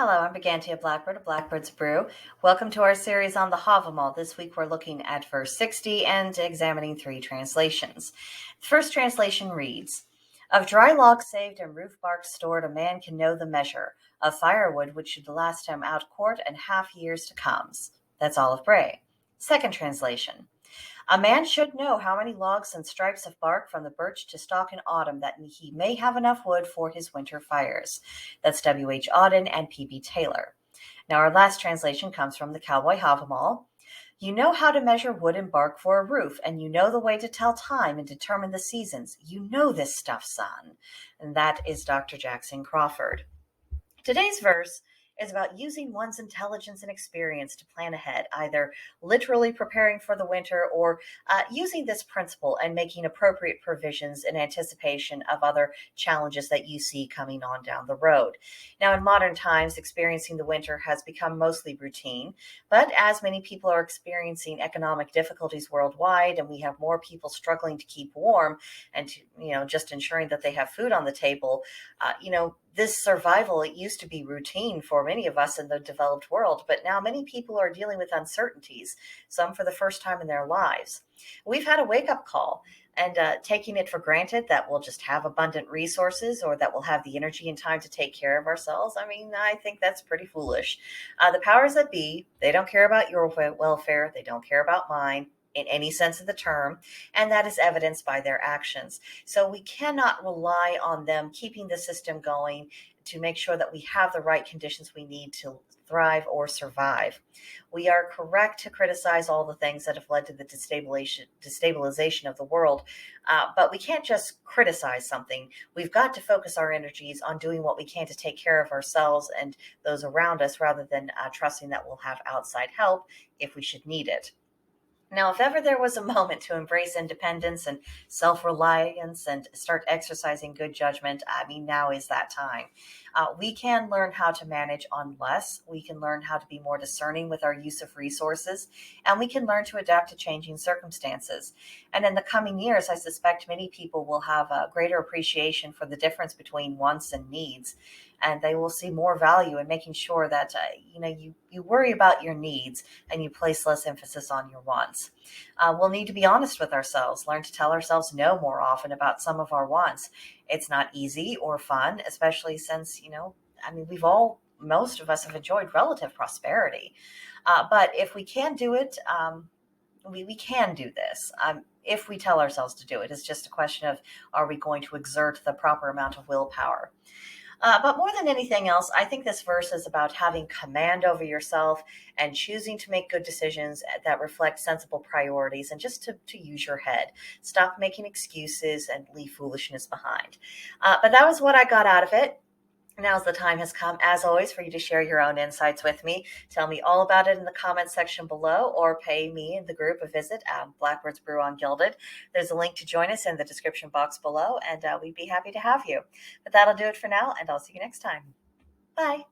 Hello, I'm Brigantia Blackbird of Blackbird's Brew. Welcome to our series on the Havamal. This week we're looking at verse 60 and examining 3 translations. The first translation reads, "Of dry logs saved and roof bark stored, a man can know the measure of firewood which should last him out court and half years to comes." That's Olive Bray. Second translation. "A man should know how many logs and stripes of bark from the birch to stalk in autumn, that he may have enough wood for his winter fires." That's W.H. Auden and P.B. Taylor. Now, our last translation comes from the Cowboy Havamal. "You know how to measure wood and bark for a roof, and you know the way to tell time and determine the seasons. You know this stuff, son." And that is Dr. Jackson Crawford. Today's verse is about using one's intelligence and experience to plan ahead, either literally preparing for the winter or using this principle and making appropriate provisions in anticipation of other challenges that you see coming on down the road. Now, in modern times, experiencing the winter has become mostly routine, but as many people are experiencing economic difficulties worldwide, and we have more people struggling to keep warm and just ensuring that they have food on the table, this survival, it used to be routine for many of us in the developed world, but now many people are dealing with uncertainties, some for the first time in their lives. We've had a wake-up call, and taking it for granted that we'll just have abundant resources or that we'll have the energy and time to take care of ourselves, I think that's pretty foolish. The powers that be, they don't care about your welfare, they don't care about mine, in any sense of the term, and that is evidenced by their actions. So we cannot rely on them keeping the system going to make sure that we have the right conditions we need to thrive or survive. We are correct to criticize all the things that have led to the destabilization of the world, but we can't just criticize something. We've got to focus our energies on doing what we can to take care of ourselves and those around us, rather than trusting that we'll have outside help if we should need it. Now, if ever there was a moment to embrace independence and self-reliance and start exercising good judgment, now is that time. We can learn how to manage on less. We can learn how to be more discerning with our use of resources, and we can learn to adapt to changing circumstances. And in the coming years, I suspect many people will have a greater appreciation for the difference between wants and needs, and they will see more value in making sure that you worry about your needs and you place less emphasis on your wants. We'll need to be honest with ourselves, learn to tell ourselves no more often about some of our wants. It's not easy or fun, especially since, most of us have enjoyed relative prosperity. But if we can do it, we can do this. If we tell ourselves to do it, it's just a question of, are we going to exert the proper amount of willpower? But more than anything else, I think this verse is about having command over yourself and choosing to make good decisions that reflect sensible priorities, and just to use your head. Stop making excuses and leave foolishness behind. But that was what I got out of it. Now's the time has come, as always, for you to share your own insights with me. Tell me all about it in the comments section below, or pay me and the group a visit at Blackbird's Brew on Gilded. There's a link to join us in the description box below, and we'd be happy to have you. But that'll do it for now, and I'll see you next time. Bye.